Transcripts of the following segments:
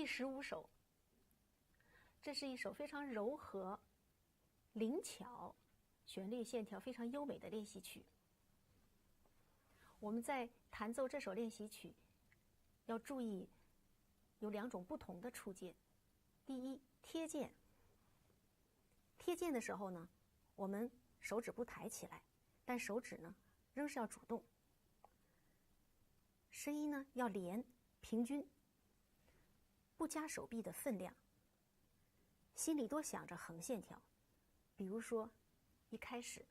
第15首，这是一首非常柔和、灵巧、旋律线条非常优美的练习曲。我们在弹奏这首练习曲，要注意有2种不同的触键。第一，贴键。贴键的时候呢，我们手指不抬起来，但手指呢仍是要主动。声音呢要连平均，不加手臂的分量，心里多想着横线条。比如说，一开始，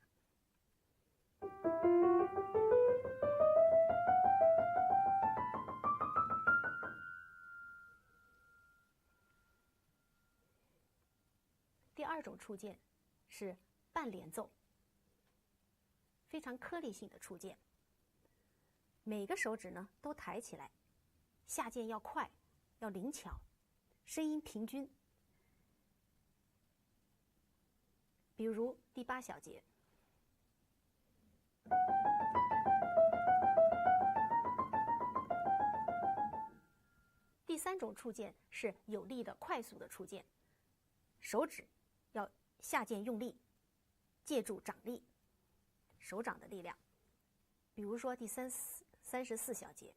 第2种触键是半连奏，非常颗粒性的触键。每个手指呢都抬起来，下键要快，要灵巧，声音平均。比如第8小节，第3种触键是有力的快速的触键，手指要下键用力，借助掌力，手掌的力量。比如说第34小节，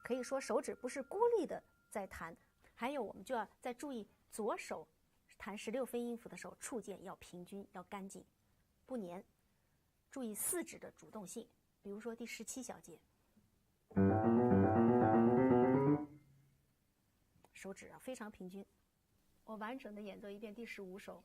可以说手指不是孤立的在弹。还有我们就要再注意，左手弹16分音符的时候，触键要平均，要干净，不粘。注意4指的主动性。比如说第17小节，手指非常平均。我完整的演奏一遍第15首。